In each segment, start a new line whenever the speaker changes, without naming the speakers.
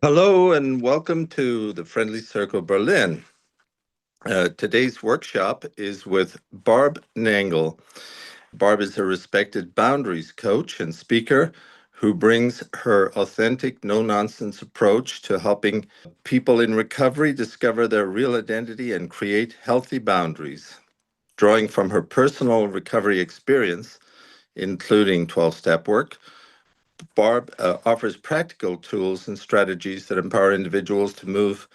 Hello and welcome to the Friendly Circle Berlin. Today's workshop is with Barb Nangle. Barb is a respected boundaries coach and speaker who brings her authentic, no-nonsense approach to helping people in recovery discover their real identity and create healthy boundaries. Drawing from her personal recovery experience, including 12-step work, Barb offers practical tools and strategies that empower individuals to move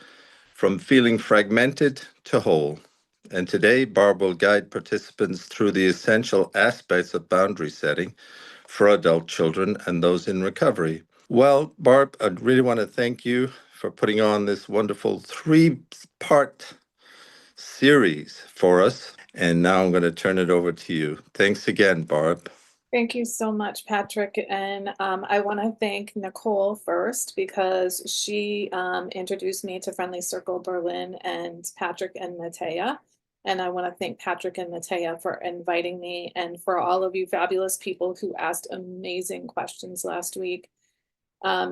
from feeling fragmented to whole. And today, Barb will guide participants through the essential aspects of boundary setting for adult children and those in recovery. Well, Barb, I really want to thank you for putting on this wonderful three-part series for us. And now I'm going to turn it over to you. Thanks again, Barb.
Thank you so much, Patrick. And I want to thank Nicole first because she introduced me to Friendly Circle Berlin and Patrick and Matea. And I want to thank Patrick and Matea for inviting me and for all of you fabulous people who asked amazing questions last week.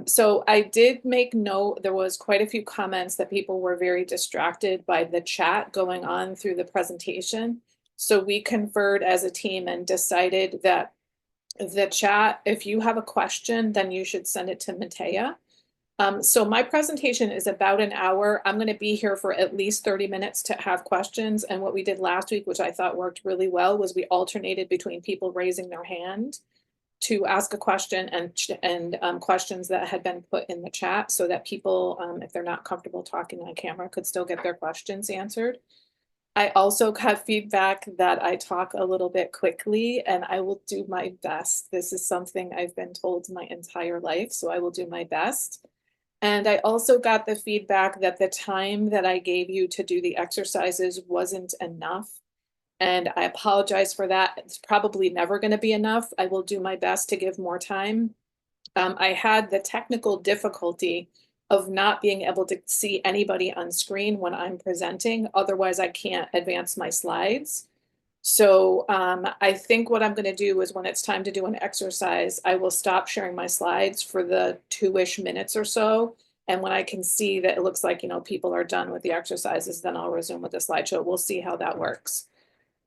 So I did make note, there was quite a few comments that people were very distracted by the chat going on through the presentation. So we conferred as a team and decided that the chat, if you have a question, then you should send it to Matea. So my presentation is about an hour. I'm going to be here for at least 30 minutes to have questions. And what we did last week, which I thought worked really well, was we alternated between people raising their hand to ask a question and questions that had been put in the chat so that people, if they're not comfortable talking on camera, could still get their questions answered. I also got feedback that I talk a little bit quickly, and I will do my best. This is something I've been told my entire life, so I will do my best. And I also got the feedback that the time that I gave you to do the exercises wasn't enough. And I apologize for that. It's probably never going to be enough. I will do my best to give more time. I had the technical difficulty of not being able to see anybody on screen when I'm presenting. Otherwise, I can't advance my slides. So I think what I'm going to do is when it's time to do an exercise, I will stop sharing my slides for the 2-ish minutes or so. And when I can see that it looks like, people are done with the exercises, then I'll resume with the slideshow. We'll see how that works.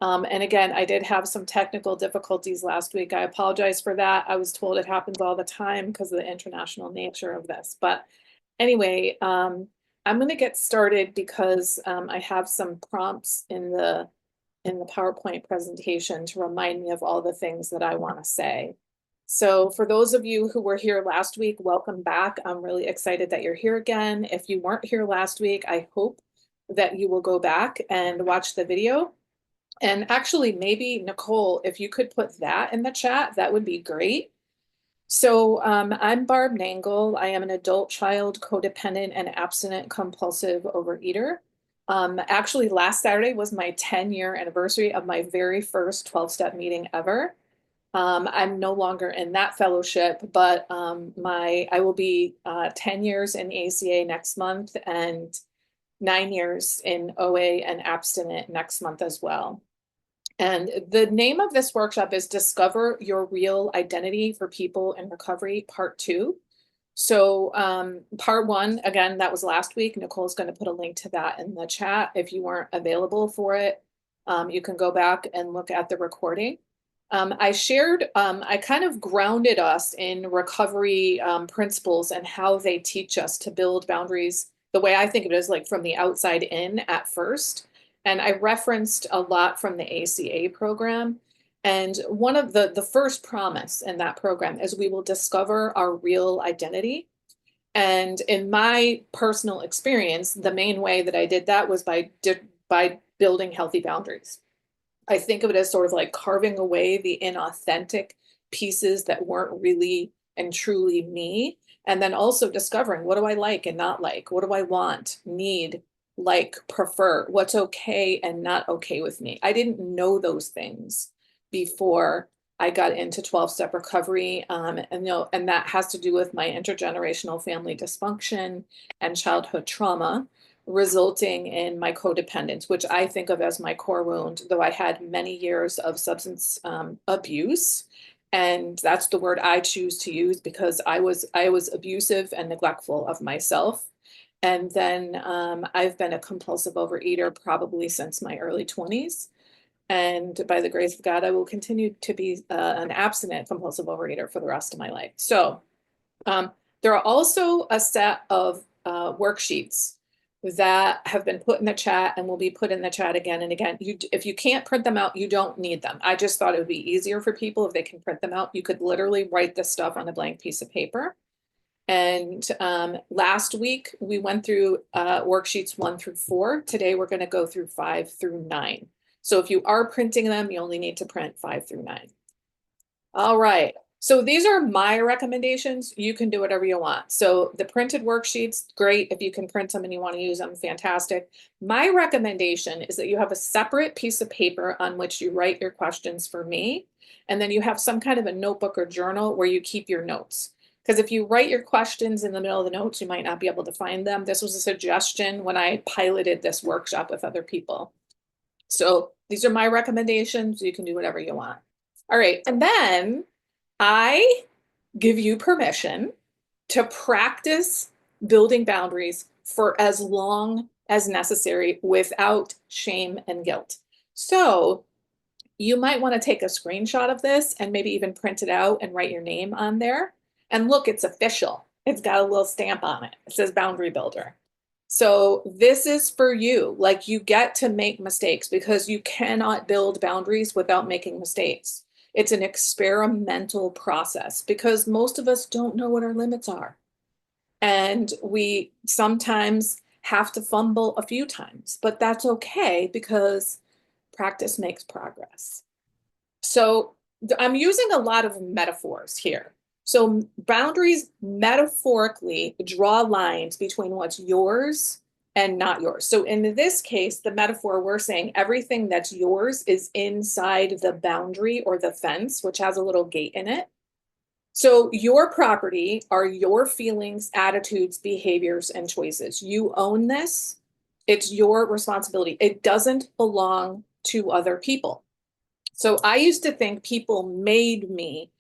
And again, I did have some technical difficulties last week. I apologize for that. I was told it happens all the time because of the international nature of this. But anyway, I'm going to get started because I have some prompts in the PowerPoint presentation to remind me of all the things that I want to say. So for those of you who were here last week, welcome back. I'm really excited that you're here again. If you weren't here last week, I hope that you will go back and watch the video. And actually, maybe Nicole, if you could put that in the chat, that would be great. So I'm Barb Nangle. I am an adult child codependent and abstinent compulsive overeater. Actually, last Saturday was my 10-year anniversary of my very first 12-step meeting ever. I'm no longer in that fellowship, but I will be 10 years in ACA next month and 9 years in OA and abstinent next month as well. And the name of this workshop is Discover Your Real Identity for People in Recovery, Part 2. So Part 1, again, that was last week. Nicole's going to put a link to that in the chat. If you weren't available for it, you can go back and look at the recording. I kind of grounded us in recovery principles and how they teach us to build boundaries. The way I think of it is like from the outside in at first. And I referenced a lot from the ACA program. And one of the first promise in that program is we will discover our real identity. And in my personal experience, the main way that I did that was by building healthy boundaries. I think of it as sort of like carving away the inauthentic pieces that weren't really and truly me. And then also discovering, what do I like and not like? What do I want, need, like, prefer? What's okay and not okay with me? I didn't know those things before I got into 12-step recovery. And that has to do with my intergenerational family dysfunction and childhood trauma, resulting in my codependence, which I think of as my core wound, though I had many years of substance abuse And that's the word I choose to use because I was abusive and neglectful of myself. And then I've been a compulsive overeater probably since my early 20s. And by the grace of God, I will continue to be an abstinent compulsive overeater for the rest of my life. So there are also a set of worksheets that have been put in the chat and will be put in the chat again and again. If you can't print them out, you don't need them. I just thought it would be easier for people if they can print them out. You could literally write this stuff on a blank piece of paper. And last week we went through worksheets 1 through 4. Today we're going to go through 5 through 9. So if you are printing them, you only need to print 5 through 9. All right. So these are my recommendations. You can do whatever you want. So the printed worksheets, great. If you can print them and you want to use them, fantastic. My recommendation is that you have a separate piece of paper on which you write your questions for me. And then you have some kind of a notebook or journal where you keep your notes. Because if you write your questions in the middle of the notes, you might not be able to find them. This was a suggestion when I piloted this workshop with other people. So these are my recommendations. You can do whatever you want. All right. And then I give you permission to practice building boundaries for as long as necessary without shame and guilt. So you might want to take a screenshot of this and maybe even print it out and write your name on there. And look, it's official. It's got a little stamp on it. It says Boundary Builder. So this is for you. Like, you get to make mistakes because you cannot build boundaries without making mistakes. It's an experimental process because most of us don't know what our limits are. And we sometimes have to fumble a few times, but that's okay because practice makes progress. So I'm using a lot of metaphors here. So boundaries metaphorically draw lines between what's yours and not yours. So in this case, the metaphor, we're saying everything that's yours is inside the boundary or the fence, which has a little gate in it. So your property are your feelings, attitudes, behaviors, and choices. You own this. It's your responsibility. It doesn't belong to other people. So I used to think people made me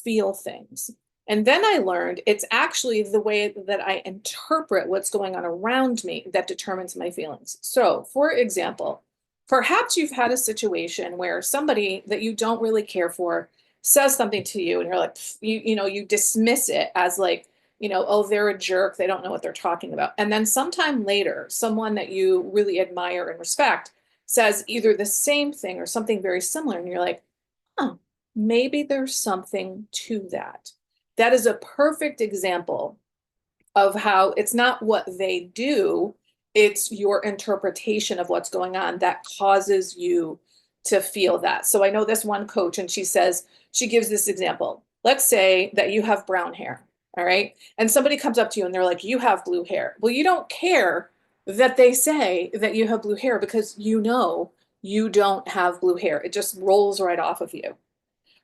feel things. And then I learned it's actually the way that I interpret what's going on around me that determines my feelings. So, for example, perhaps you've had a situation where somebody that you don't really care for says something to you and you're like, you dismiss it as like, oh, they're a jerk. They don't know what they're talking about. And then sometime later, someone that you really admire and respect says either the same thing or something very similar. And you're like, oh, maybe there's something to that. That is a perfect example of how it's not what they do, it's your interpretation of what's going on that causes you to feel that. So I know this one coach, and she gives this example. Let's say that you have brown hair, all right? And somebody comes up to you and they're like, you have blue hair. Well, you don't care that they say that you have blue hair because you don't have blue hair. It just rolls right off of you.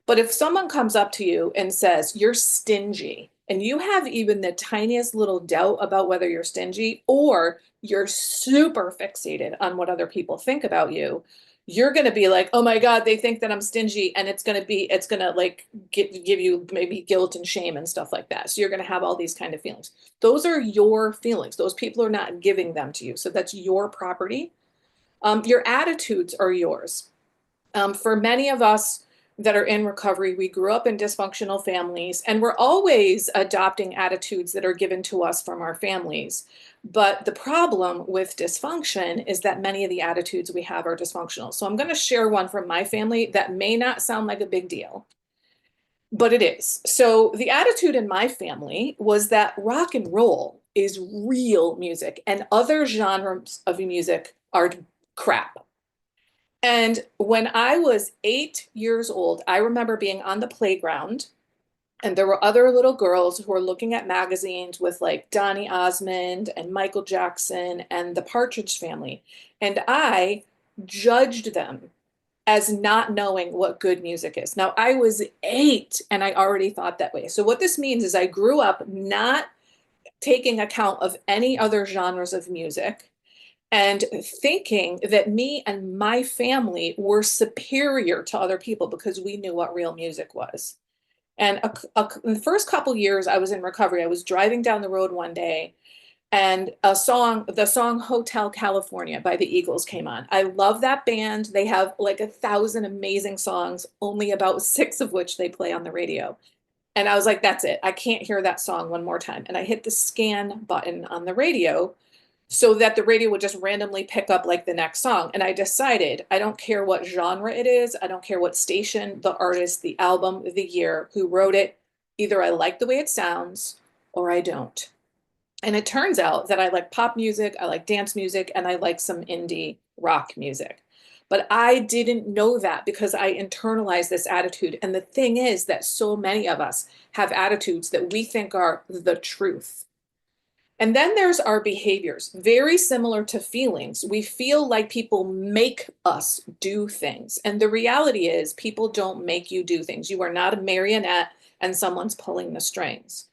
But if someone comes up to you and says, you're stingy, and you have even the tiniest little doubt about whether you're stingy, or you're super fixated on what other people think about you, you're going to be like, oh my God, they think that I'm stingy. And it's going to like give you maybe guilt and shame and stuff like that. So you're going to have all these kind of feelings. Those are your feelings. Those people are not giving them to you. So that's your property. Your attitudes are yours. For many of us that are in recovery, we grew up in dysfunctional families, and we're always adopting attitudes that are given to us from our families. But the problem with dysfunction is that many of the attitudes we have are dysfunctional. So I'm going to share one from my family that may not sound like a big deal, but it is. So the attitude in my family was that rock and roll is real music and other genres of music are crap. And when I was 8 years old, I remember being on the playground and there were other little girls who were looking at magazines with like Donny Osmond and Michael Jackson and the Partridge Family. And I judged them as not knowing what good music is. Now, I was 8 and I already thought that way. So what this means is I grew up not taking account of any other genres of music and thinking that me and my family were superior to other people because we knew what real music was. And in the first couple years I was in recovery, I was driving down the road one day and the song Hotel California by the Eagles came on. I love that band. They have like 1,000 amazing songs, only about 6 of which they play on the radio. And I was like, that's it. I can't hear that song one more time. And I hit the scan button on the radio so that the radio would just randomly pick up like the next song. And I decided, I don't care what genre it is, I don't care what station, the artist, the album, the year, who wrote it. Either I like the way it sounds or I don't. And it turns out that I like pop music, I like dance music, and I like some indie rock music. But I didn't know that because I internalized this attitude. And the thing is that so many of us have attitudes that we think are the truth. And then there's our behaviors, very similar to feelings. We feel like people make us do things. And the reality is, people don't make you do things. You are not a marionette and someone's pulling the strings.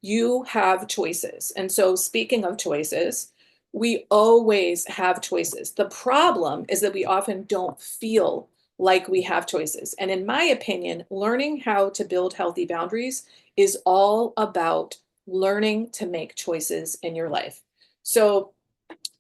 You have choices. And so, speaking of choices, we always have choices. The problem is that we often don't feel like we have choices. And in my opinion, learning how to build healthy boundaries is all about learning to make choices in your life. So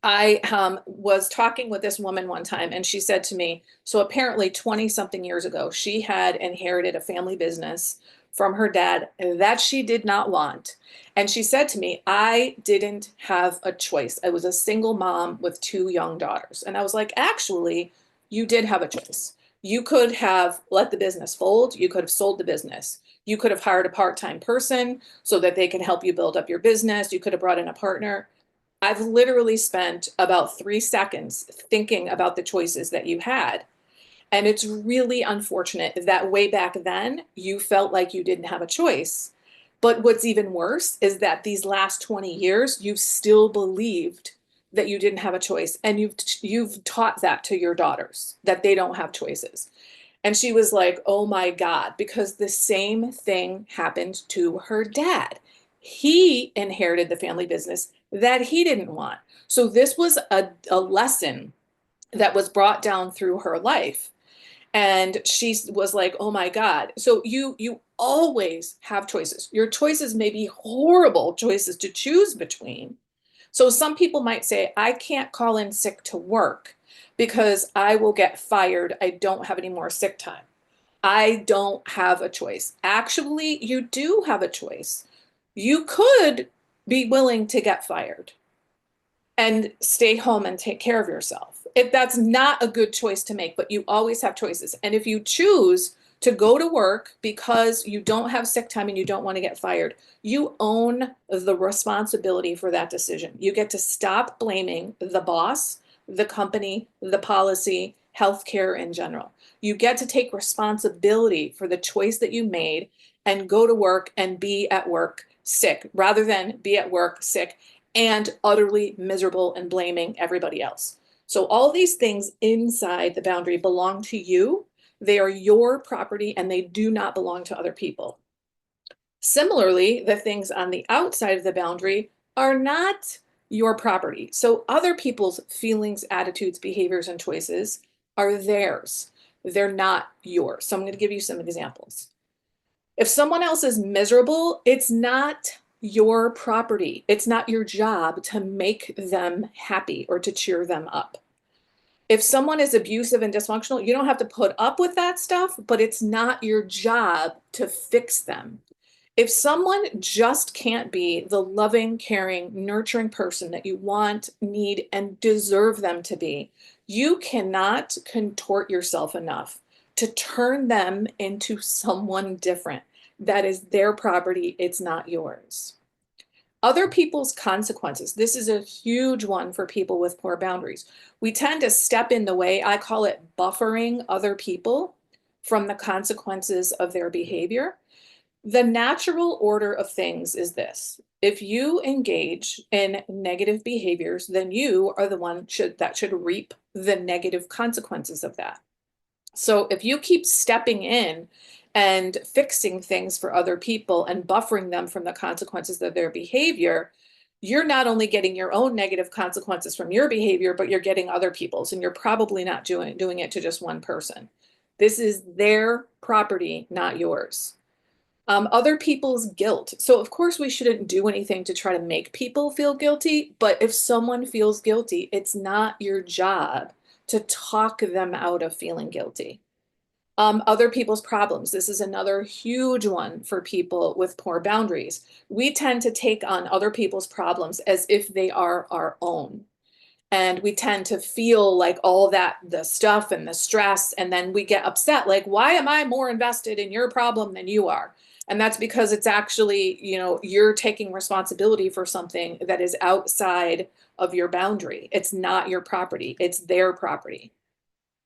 I was talking with this woman one time, and she said to me, so apparently 20 something years ago, she had inherited a family business from her dad that she did not want. And she said to me, I didn't have a choice. I was a single mom with 2 young daughters. And I was like, actually, you did have a choice. You could have let the business fold. You could have sold the business. You could have hired a part-time person so that they can help you build up your business. You could have brought in a partner. I've literally spent about 3 seconds thinking about the choices that you had. And it's really unfortunate that way back then you felt like you didn't have a choice. But what's even worse is that these last 20 years, you've still believed that you didn't have a choice. And you've taught that to your daughters, that they don't have choices. And she was like, oh my God, because the same thing happened to her dad. He inherited the family business that he didn't want. So this was a lesson that was brought down through her life. And she was like, oh my God. So you always have choices. Your choices may be horrible choices to choose between. So some people might say, I can't call in sick to work because I will get fired. I don't have any more sick time. I don't have a choice. Actually, you do have a choice. You could be willing to get fired and stay home and take care of yourself. If that's not a good choice to make, but you always have choices. And if you choose to go to work because you don't have sick time and you don't want to get fired, you own the responsibility for that decision. You get to stop blaming the boss, the company, the policy, healthcare in general. You get to take responsibility for the choice that you made and go to work and be at work sick rather than be at work sick and utterly miserable and blaming everybody else. So all these things inside the boundary belong to you. They are your property and they do not belong to other people. Similarly, the things on the outside of the boundary are not your property. So other people's feelings, attitudes, behaviors, and choices are theirs. They're not yours. So I'm going to give you some examples. If someone else is miserable, it's not your property. It's not your job to make them happy or to cheer them up. If someone is abusive and dysfunctional, you don't have to put up with that stuff, but it's not your job to fix them. If someone just can't be the loving, caring, nurturing person that you want, need, and deserve them to be, you cannot contort yourself enough to turn them into someone different. That is their property, it's not yours. Other people's consequences. This is a huge one for people with poor boundaries. We tend to step in the way, I call it buffering other people from the consequences of their behavior. The natural order of things is this. If you engage in negative behaviors, then you are the one that should reap the negative consequences of that. So if you keep stepping in and fixing things for other people and buffering them from the consequences of their behavior, you're not only getting your own negative consequences from your behavior, but you're getting other people's, and you're probably not doing it to just one person. This is their property, not yours. Other people's guilt. So of course we shouldn't do anything to try to make people feel guilty, but if someone feels guilty, it's not your job to talk them out of feeling guilty. Other people's problems. This is another huge one for people with poor boundaries. We tend to take on other people's problems as if they are our own. And we tend to feel like all that, the stuff and the stress, and then we get upset, like, why am I more invested in your problem than you are? And that's because it's actually, you're taking responsibility for something that is outside of your boundary. It's not your property, it's their property.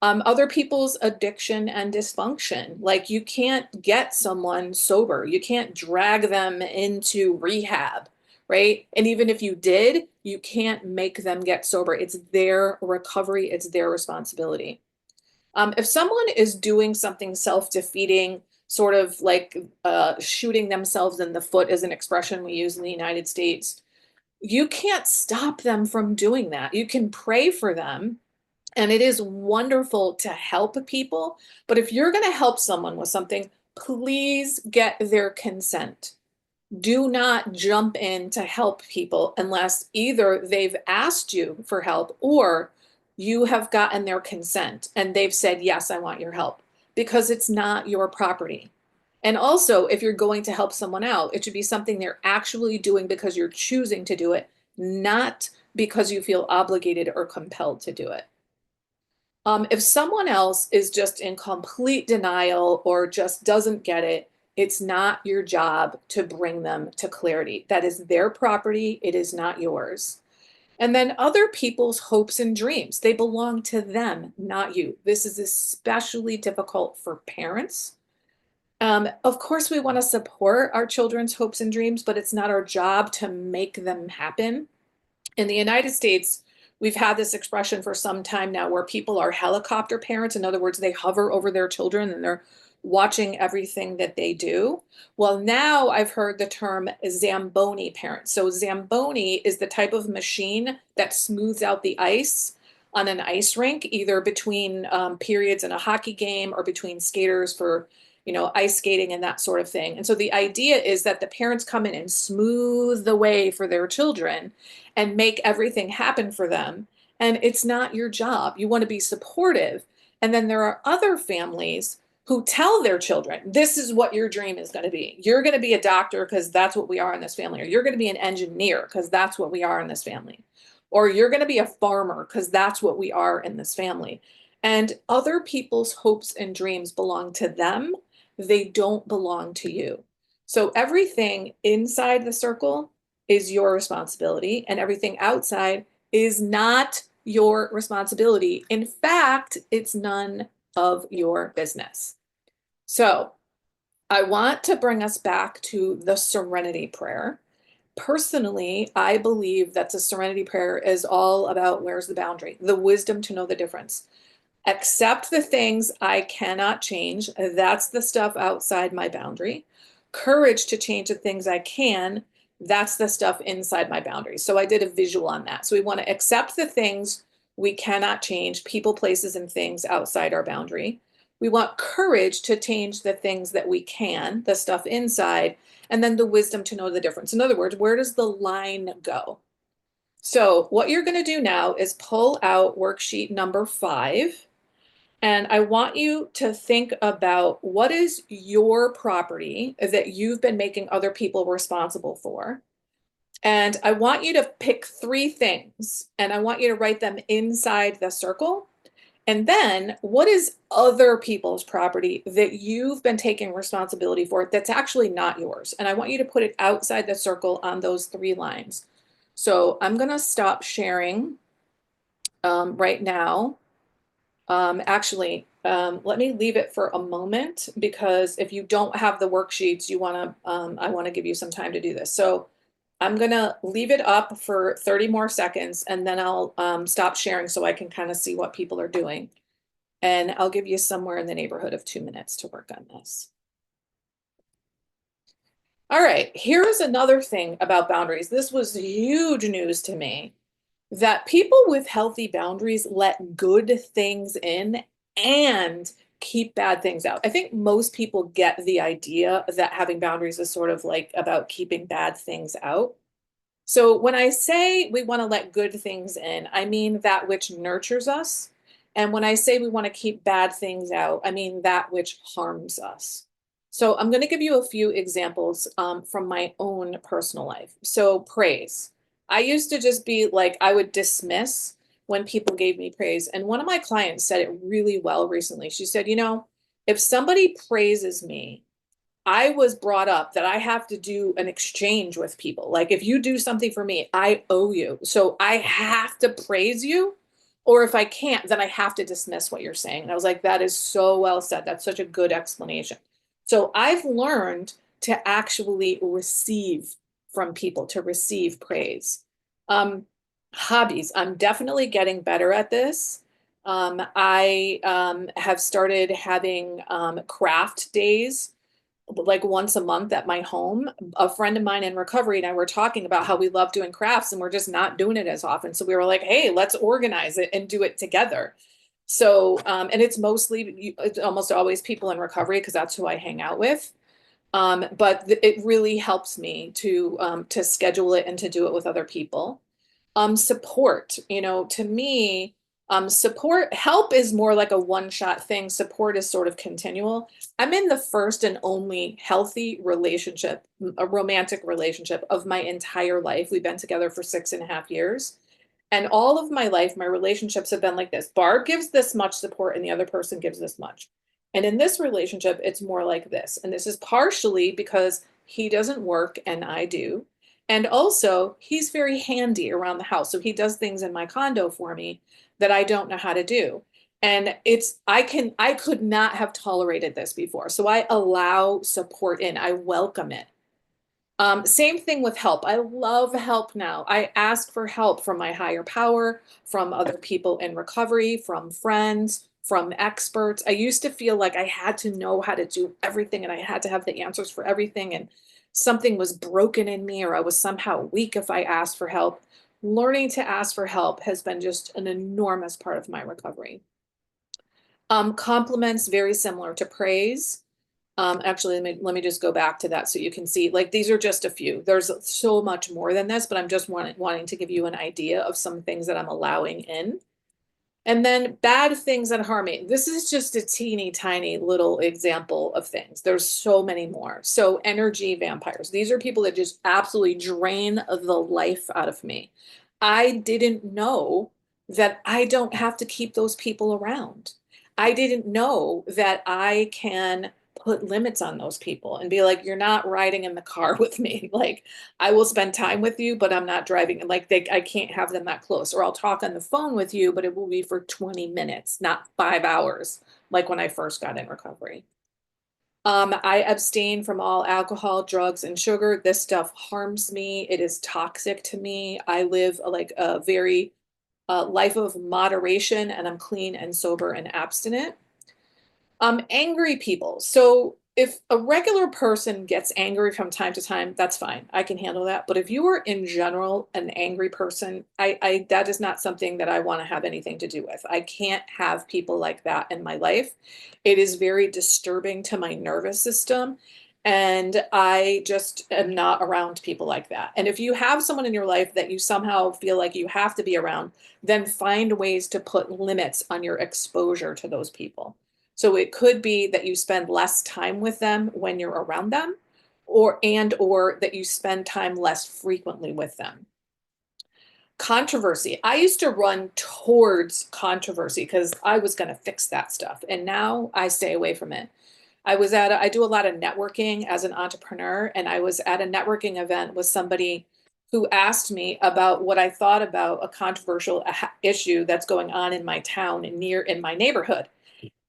Other people's addiction and dysfunction. Like, you can't get someone sober. You can't drag them into rehab, right? And even if you did, you can't make them get sober. It's their recovery. It's their responsibility. If someone is doing something self-defeating, sort of like shooting themselves in the foot is an expression we use in the United States, you can't stop them from doing that. You can pray for them, and it is wonderful to help people. But if you're going to help someone with something, please get their consent. Do not jump in to help people unless either they've asked you for help or you have gotten their consent and they've said, yes, I want your help, because it's not your property. And also, if you're going to help someone out, it should be something they're actually doing because you're choosing to do it, not because you feel obligated or compelled to do it. If someone else is just in complete denial or just doesn't get it, it's not your job to bring them to clarity. That is their property. It is not yours. And then other people's hopes and dreams, they belong to them, not you. This is especially difficult for parents. Of course, we want to support our children's hopes and dreams, but it's not our job to make them happen. In the United States, we've had this expression for some time now where people are helicopter parents. In other words, they hover over their children and they're watching everything that they do. Well, now I've heard the term Zamboni parents. So Zamboni is the type of machine that smooths out the ice on an ice rink, either between periods in a hockey game or between skaters for ice skating and that sort of thing. And so the idea is that the parents come in and smooth the way for their children and make everything happen for them. And it's not your job. You want to be supportive. And then there are other families who tell their children, this is what your dream is going to be. You're going to be a doctor because that's what we are in this family. Or you're going to be an engineer because that's what we are in this family. Or you're going to be a farmer because that's what we are in this family. And other people's hopes and dreams belong to them. They don't belong to you. So everything inside the circle is your responsibility, and everything outside is not your responsibility. In fact, it's none of your business. So I want to bring us back to the Serenity Prayer. Personally, I believe that the Serenity Prayer is all about where's the boundary, the wisdom to know the difference. Accept the things I cannot change. That's the stuff outside my boundary. Courage to change the things I can. That's the stuff inside my boundary. So I did a visual on that. So we want to accept the things we cannot change, people, places, and things outside our boundary. We want courage to change the things that we can, the stuff inside, and then the wisdom to know the difference. In other words, where does the line go? So what you're going to do now is pull out worksheet number 5. And I want you to think about what is your property that you've been making other people responsible for. And I want you to pick 3 things, and I want you to write them inside the circle. And then what is other people's property that you've been taking responsibility for that's actually not yours? And I want you to put it outside the circle on those 3 lines. So I'm going to stop sharing right now. Let me leave it for a moment, because if you don't have the worksheets, I want to give you some time to do this. So I'm going to leave it up for 30 more seconds, and then I'll stop sharing so I can kind of see what people are doing. And I'll give you somewhere in the neighborhood of 2 minutes to work on this. All right, here's another thing about boundaries. This was huge news to me, that people with healthy boundaries let good things in and keep bad things out. I think most people get the idea that having boundaries is sort of like about keeping bad things out. So when I say we want to let good things in, I mean that which nurtures us. And when I say we want to keep bad things out, I mean that which harms us. So I'm going to give you a few examples from my own personal life. So praise. I used to just be like, I would dismiss when people gave me praise. And one of my clients said it really well recently. She said, if somebody praises me, I was brought up that I have to do an exchange with people. Like if you do something for me, I owe you. So I have to praise you. Or if I can't, then I have to dismiss what you're saying. And I was like, that is so well said. That's such a good explanation. So I've learned to actually receive from people, to receive praise. Um, Hobbies. I'm definitely getting better at this. I have started having craft days like once a month at my home. A friend of mine in recovery and I were talking about how we love doing crafts and we're just not doing it as often. So we were like, hey, let's organize it and do it together. So, and it's almost always people in recovery because that's who I hang out with. But it really helps me to schedule it and to do it with other people. Support, to me, help is more like a one-shot thing. Support is sort of continual. I'm in the first and only healthy relationship, a romantic relationship of my entire life. We've been together for 6.5 years. And all of my life, my relationships have been like this. Barb gives this much support and the other person gives this much. And in this relationship, it's more like this. And this is partially because he doesn't work and I do. And also, he's very handy around the house. So he does things in my condo for me that I don't know how to do. And I could not have tolerated this before. So I allow support in, I welcome it. Same thing with help. I love help now. I ask for help from my higher power, from other people in recovery, from friends, from experts. I used to feel like I had to know how to do everything and I had to have the answers for everything, and something was broken in me or I was somehow weak if I asked for help. Learning to ask for help has been just an enormous part of my recovery. Compliments, very similar to praise. Actually, let me just go back to that so you can see, like, these are just a few. There's so much more than this, but I'm just wanting to give you an idea of some things that I'm allowing in. And then bad things that harm me. This is just a teeny tiny little example of things. There's so many more. So energy vampires. These are people that just absolutely drain the life out of me. I didn't know that I don't have to keep those people around. I didn't know that I can put limits on those people and be like, you're not riding in the car with me. Like, I will spend time with you, but I'm not driving. Like I can't have them that close. Or I'll talk on the phone with you, but it will be for 20 minutes, not 5 hours, like when I first got in recovery. I abstain from all alcohol, drugs, and sugar. This stuff harms me. It is toxic to me. I live like a very life of moderation, and I'm clean and sober and abstinent. Angry people. So if a regular person gets angry from time to time, that's fine. I can handle that. But if you are in general an angry person, I that is not something that I want to have anything to do with. I can't have people like that in my life. It is very disturbing to my nervous system. And I just am not around people like that. And if you have someone in your life that you somehow feel like you have to be around, then find ways to put limits on your exposure to those people. So it could be that you spend less time with them when you're around them, or that you spend time less frequently with them. Controversy. I used to run towards controversy because I was going to fix that stuff. And now I stay away from it. I do a lot of networking as an entrepreneur, and I was at a networking event with somebody who asked me about what I thought about a controversial issue that's going on in my town and in my neighborhood.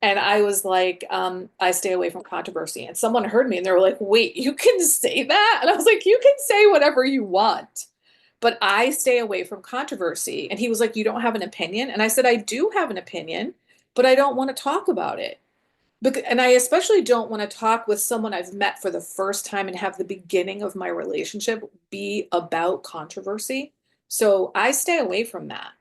And I was like, I stay away from controversy. And someone heard me and they were like, wait, you can say that? And I was like, you can say whatever you want, but I stay away from controversy. And he was like, you don't have an opinion? And I said, I do have an opinion, but I don't want to talk about it. And I especially don't want to talk with someone I've met for the first time and have the beginning of my relationship be about controversy. So I stay away from that.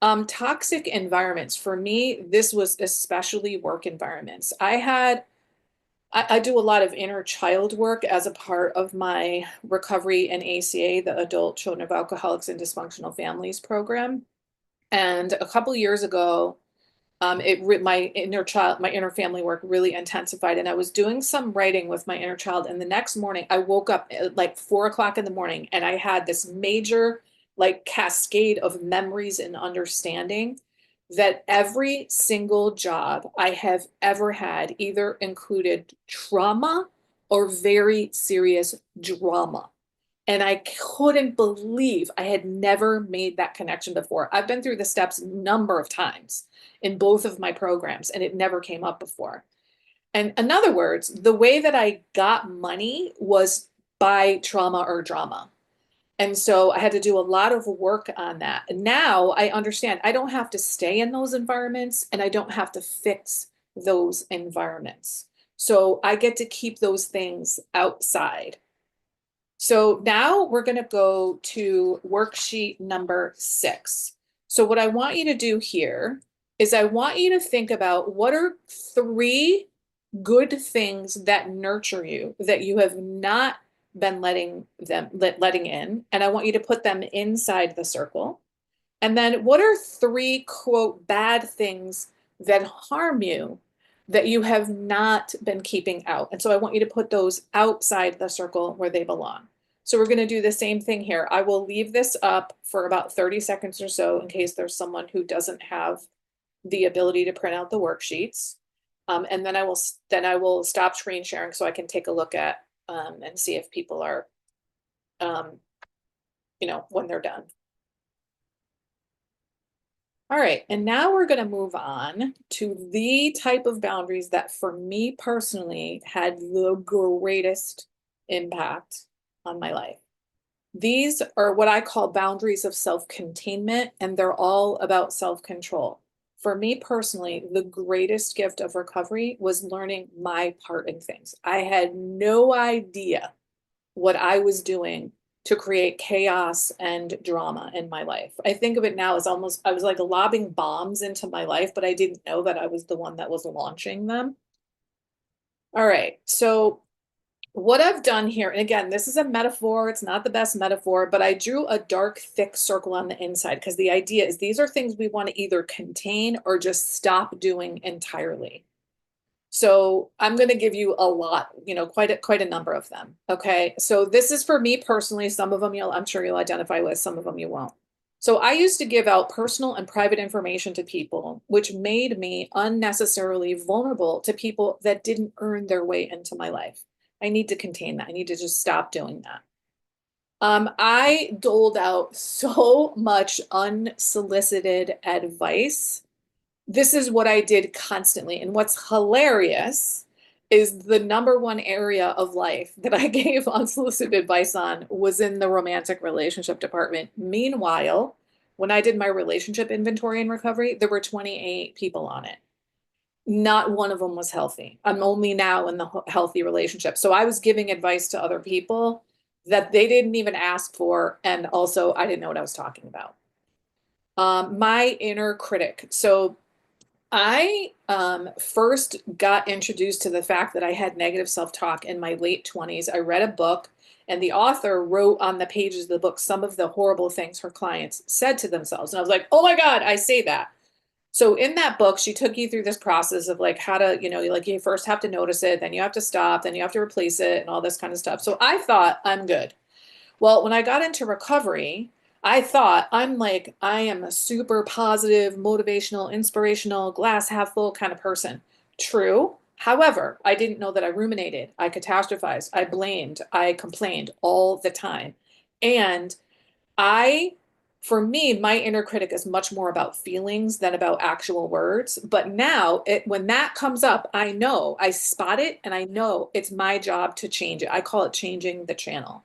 Toxic environments. For me, this was especially work environments. I do a lot of inner child work as a part of my recovery and ACA, the Adult Children of Alcoholics and Dysfunctional Families program. And a couple years ago, my inner family work really intensified, and I was doing some writing with my inner child. And the next morning, I woke up at like 4 o'clock in the morning, and I had this major like cascade of memories and understanding that every single job I have ever had either included trauma or very serious drama. And I couldn't believe I had never made that connection before. I've been through the steps a number of times in both of my programs, and it never came up before. And in other words, the way that I got money was by trauma or drama. And so I had to do a lot of work on that. And now I understand I don't have to stay in those environments, and I don't have to fix those environments. So I get to keep those things outside. So now we're going to go to worksheet number 6. So what I want you to do here is I want you to think about what are 3 good things that nurture you that you have not been letting in, and I want you to put them inside the circle. And then what are 3 quote bad things that harm you that you have not been keeping out? And so I want you to put those outside the circle where they belong. So we're going to do the same thing here. I will leave this up for about 30 seconds or so in case there's someone who doesn't have the ability to print out the worksheets. And then I will stop screen sharing so I can take a look at and see if people are, when they're done. All right, and now we're going to move on to the type of boundaries that for me personally had the greatest impact on my life. These are what I call boundaries of self-containment, and they're all about self-control. For me personally, the greatest gift of recovery was learning my part in things. I had no idea what I was doing to create chaos and drama in my life. I think of it now as almost, I was like lobbing bombs into my life, but I didn't know that I was the one that was launching them. All right, so what I've done here, and again, this is a metaphor, it's not the best metaphor, but I drew a dark, thick circle on the inside because the idea is these are things we want to either contain or just stop doing entirely. So I'm going to give you a lot, quite a number of them. Okay. So this is for me personally. Some of them I'm sure you'll identify with, some of them you won't. So I used to give out personal and private information to people, which made me unnecessarily vulnerable to people that didn't earn their way into my life. I need to contain that. I need to just stop doing that. I doled out so much unsolicited advice. This is what I did constantly. And what's hilarious is the number one area of life that I gave unsolicited advice on was in the romantic relationship department. Meanwhile, when I did my relationship inventory in recovery, there were 28 people on it. Not one of them was healthy. I'm only now in the healthy relationship. So I was giving advice to other people that they didn't even ask for. And also I didn't know what I was talking about. My inner critic. So I first got introduced to the fact that I had negative self-talk in my late 20s. I read a book, and the author wrote on the pages of the book some of the horrible things her clients said to themselves. And I was like, oh my God, I say that. So in that book, she took you through this process of like how to, like you first have to notice it, then you have to stop, then you have to replace it and all this kind of stuff. So I thought I'm good. Well, when I got into recovery, I thought I am a super positive, motivational, inspirational, glass half full kind of person. True. However, I didn't know that I ruminated, I catastrophized, I blamed, I complained all the time. And for me, my inner critic is much more about feelings than about actual words. But now when that comes up, I know, I spot it, and I know it's my job to change it. I call it changing the channel.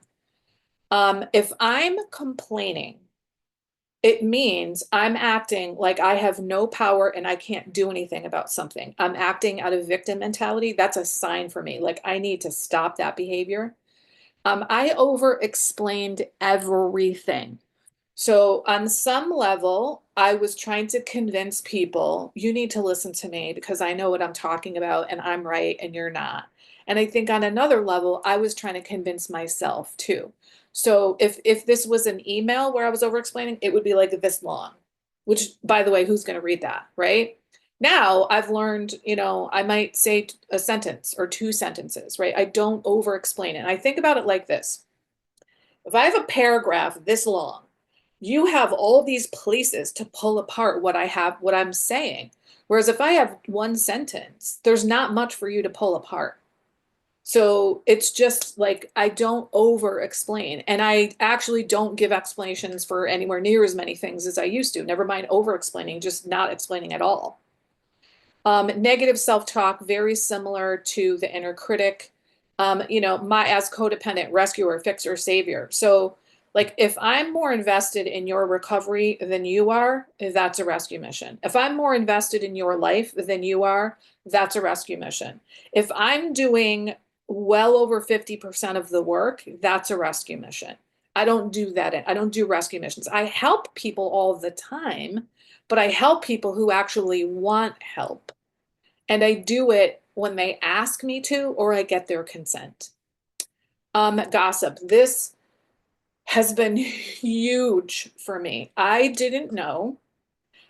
If I'm complaining, it means I'm acting like I have no power and I can't do anything about something. I'm acting out of victim mentality. That's a sign for me. Like I need to stop that behavior. I over explained everything. So on some level, I was trying to convince people, you need to listen to me because I know what I'm talking about and I'm right and you're not. And I think on another level, I was trying to convince myself too. So if this was an email where I was over explaining, it would be like this long, which by the way, who's going to read that, right? Now I've learned, I might say a sentence or two sentences, right? I don't over explain it. And I think about it like this. If I have a paragraph this long, you have all these places to pull apart what I'm saying. Whereas if I have one sentence, there's not much for you to pull apart. So it's just like I don't over explain. And I actually don't give explanations for anywhere near as many things as I used to. Never mind over explaining, just not explaining at all. Negative self-talk, very similar to the inner critic. My as codependent rescuer, fixer, savior. So like if I'm more invested in your recovery than you are, that's a rescue mission. If I'm more invested in your life than you are, that's a rescue mission. If I'm doing well over 50% of the work, that's a rescue mission. I don't do that. I don't do rescue missions. I help people all the time, but I help people who actually want help. And I do it when they ask me to or I get their consent. Gossip. This has been huge for me. I didn't know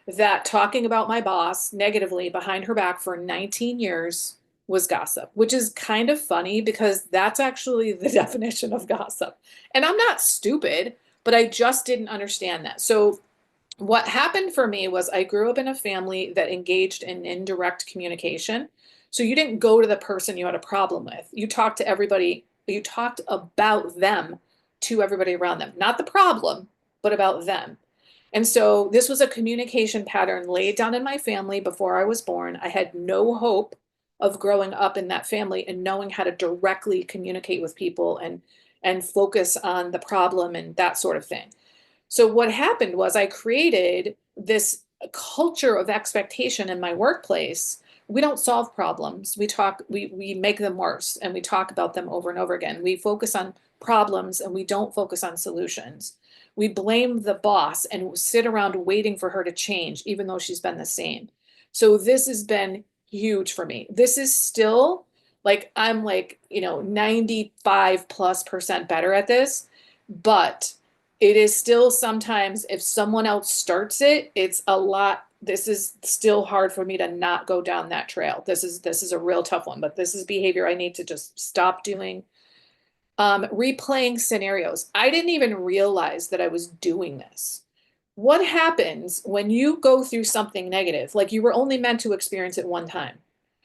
that talking about my boss negatively behind her back for 19 years was gossip, which is kind of funny because that's actually the definition of gossip. And I'm not stupid, but I just didn't understand that. So what happened for me was I grew up in a family that engaged in indirect communication. So you didn't go to the person you had a problem with. You talked to everybody, you talked about them to everybody around them, not the problem, but about them. And so this was a communication pattern laid down in my family before I was born. I had no hope of growing up in that family and knowing how to directly communicate with people and focus on the problem and that sort of thing. So what happened was I created this culture of expectation in my workplace. We don't solve problems. We make them worse and we talk about them over and over again. We focus on problems and we don't focus on solutions. We blame the boss and sit around waiting for her to change, even though she's been the same. So this has been huge for me. This is still like, I'm like, 95+% better at this, but it is still sometimes if someone else starts it, it's a lot. This is still hard for me to not go down that trail. This is a real tough one, but this is behavior I need to just stop doing. Replaying scenarios. I didn't even realize that I was doing this. What happens when you go through something negative? Like you were only meant to experience it one time.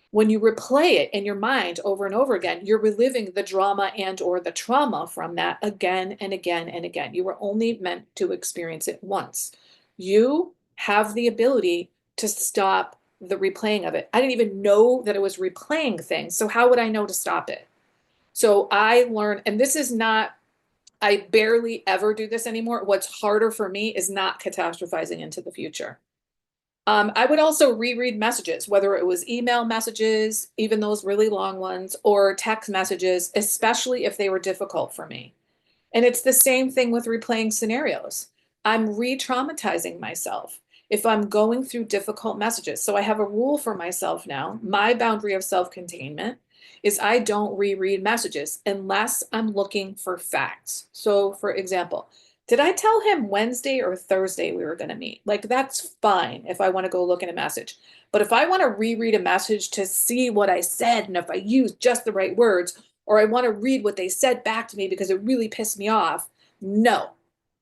When you replay it in your mind over and over again, you're reliving the drama and or the trauma from that again and again and again. You were only meant to experience it once. You have the ability to stop the replaying of it. I didn't even know that it was replaying things. So how would I know to stop it? So I learned, and this is not, I barely ever do this anymore. What's harder for me is not catastrophizing into the future. I would also reread messages, whether it was email messages, even those really long ones, or text messages, especially if they were difficult for me. And it's the same thing with replaying scenarios. I'm re-traumatizing myself if I'm going through difficult messages. So I have a rule for myself now. My boundary of self-containment is I don't reread messages unless I'm looking for facts. So for example, did I tell him Wednesday or Thursday we were going to meet? Like, that's fine if I want to go look at a message. But if I want to reread a message to see what I said and if I used just the right words, or I want to read what they said back to me because it really pissed me off, no,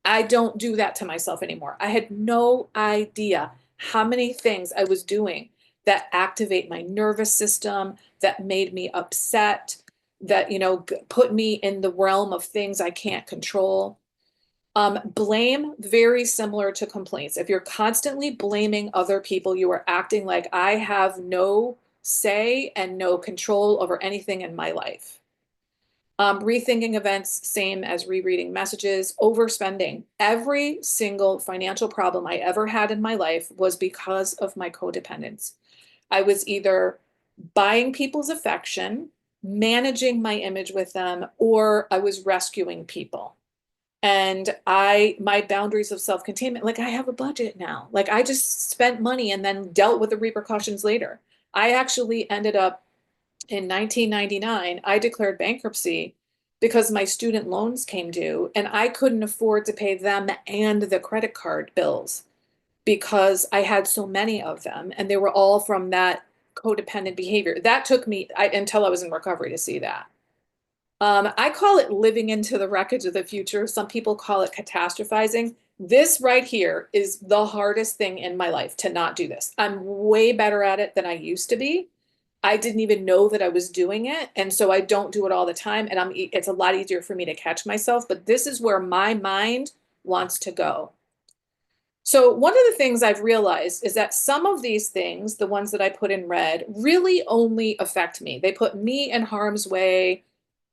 I don't do that to myself anymore. I had no idea how many things I was doing that activate my nervous system, that made me upset, that, put me in the realm of things I can't control. Blame, very similar to complaints. If you're constantly blaming other people, you are acting like I have no say and no control over anything in my life. Rethinking events, same as rereading messages. Overspending. Every single financial problem I ever had in my life was because of my codependence. I was either buying people's affection, managing my image with them, or I was rescuing people. And my boundaries of self-containment, like I have a budget now. Like I just spent money and then dealt with the repercussions later. I actually ended up in 1999, I declared bankruptcy because my student loans came due and I couldn't afford to pay them and the credit card bills because I had so many of them and they were all from that codependent behavior. That took me until I was in recovery to see that. I call it living into the wreckage of the future. Some people call it catastrophizing. This right here is the hardest thing in my life to not do this. I'm way better at it than I used to be. I didn't even know that I was doing it. And so I don't do it all the time. And it's a lot easier for me to catch myself. But this is where my mind wants to go. So one of the things I've realized is that some of these things, the ones that I put in red, really only affect me. They put me in harm's way,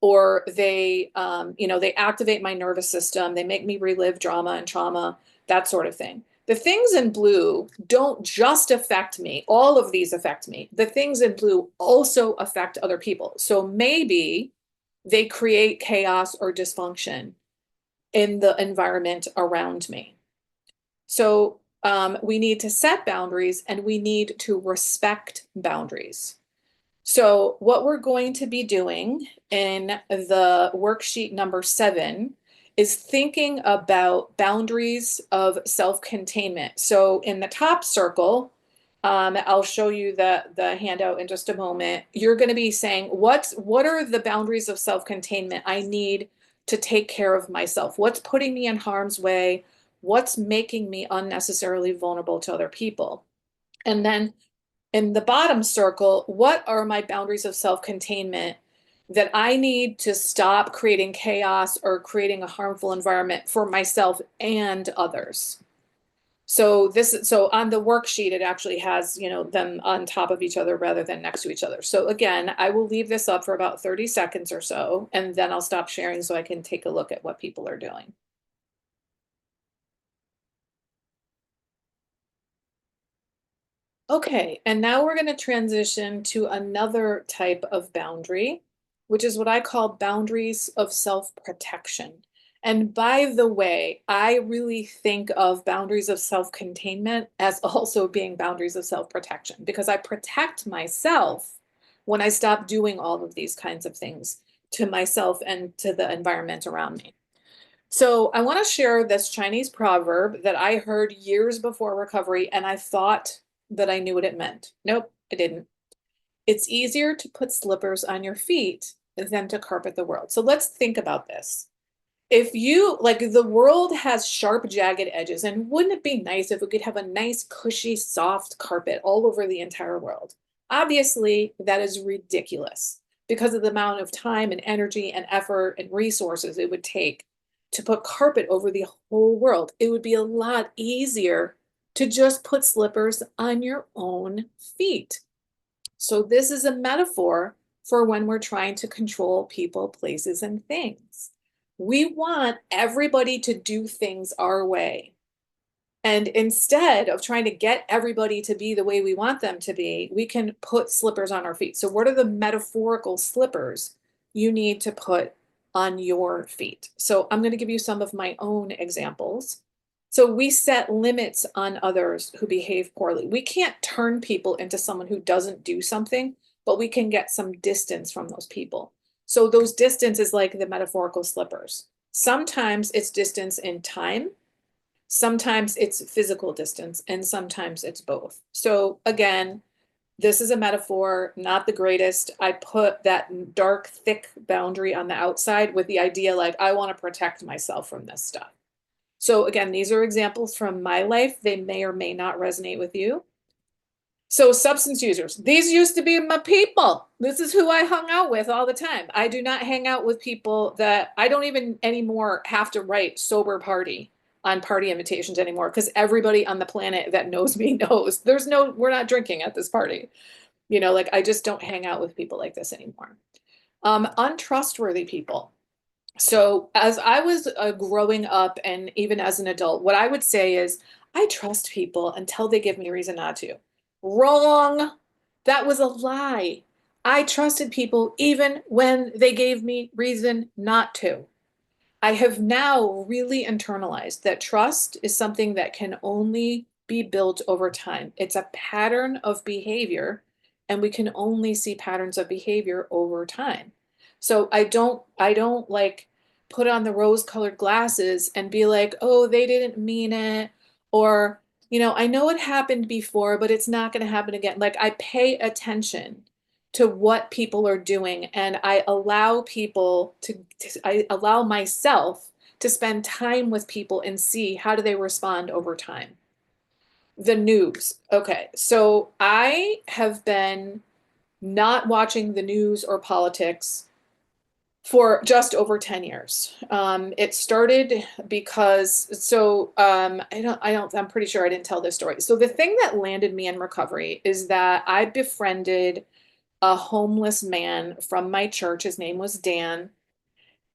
or they activate my nervous system. They make me relive drama and trauma, that sort of thing. The things in blue don't just affect me. All of these affect me. The things in blue also affect other people. So maybe they create chaos or dysfunction in the environment around me. So we need to set boundaries and we need to respect boundaries. So what we're going to be doing in the worksheet number 7 is thinking about boundaries of self-containment. So in the top circle, I'll show you the handout in just a moment. You're going to be saying, what are the boundaries of self-containment I need to take care of myself? What's putting me in harm's way? What's making me unnecessarily vulnerable to other people? And then in the bottom circle, what are my boundaries of self-containment that I need to stop creating chaos or creating a harmful environment for myself and others? So on the worksheet, it actually has, them on top of each other rather than next to each other. So again, I will leave this up for about 30 seconds or so, and then I'll stop sharing so I can take a look at what people are doing. Okay, and now we're going to transition to another type of boundary, which is what I call boundaries of self-protection. And by the way, I really think of boundaries of self-containment as also being boundaries of self-protection because I protect myself when I stop doing all of these kinds of things to myself and to the environment around me. So I want to share this Chinese proverb that I heard years before recovery, and I thought that I knew what it meant. Nope, I didn't. It's easier to put slippers on your feet than to carpet the world. So let's think about this. If you, like, the world has sharp, jagged edges, and wouldn't it be nice if we could have a nice, cushy, soft carpet all over the entire world? Obviously, that is ridiculous because of the amount of time and energy and effort and resources it would take to put carpet over the whole world. It would be a lot easier to just put slippers on your own feet. So this is a metaphor for when we're trying to control people, places, and things. We want everybody to do things our way. And instead of trying to get everybody to be the way we want them to be, we can put slippers on our feet. So what are the metaphorical slippers you need to put on your feet? So I'm going to give you some of my own examples. So we set limits on others who behave poorly. We can't turn people into someone who doesn't do something, but we can get some distance from those people. So those distance is like the metaphorical slippers. Sometimes it's distance in time. Sometimes it's physical distance, and sometimes it's both. So again, this is a metaphor, not the greatest. I put that dark, thick boundary on the outside with the idea like, I want to protect myself from this stuff. So again, these are examples from my life. They may or may not resonate with you. So substance users, these used to be my people. This is who I hung out with all the time. I do not hang out with people that I don't even anymore have to write sober party on party invitations anymore because everybody on the planet that knows me knows we're not drinking at this party. Like I just don't hang out with people like this anymore. Untrustworthy people. So as I was growing up and even as an adult, what I would say is I trust people until they give me a reason not to. Wrong. That was a lie. I trusted people even when they gave me reason not to. I have now really internalized that trust is something that can only be built over time. It's a pattern of behavior, and we can only see patterns of behavior over time. So I don't like put on the rose-colored glasses and be like, "Oh, they didn't mean it," or, "I know it happened before, but it's not going to happen again." Like, I pay attention to what people are doing, and I allow I allow myself to spend time with people and see how do they respond over time. The news. Okay, so I have been not watching the news or politics for just over 10 years. It started because, I'm pretty sure I didn't tell this story. So the thing that landed me in recovery is that I befriended a homeless man from my church. His name was Dan.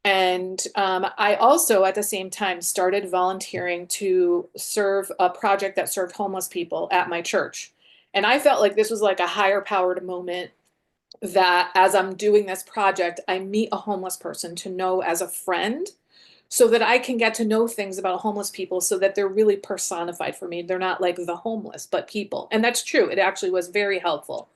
And I also, at the same time, started volunteering to serve a project that served homeless people at my church. And I felt like this was like a higher powered moment, that as I'm doing this project, I meet a homeless person to know as a friend, so that I can get to know things about homeless people so that they're really personified for me. They're not like the homeless, but people. And that's true. It actually was very helpful.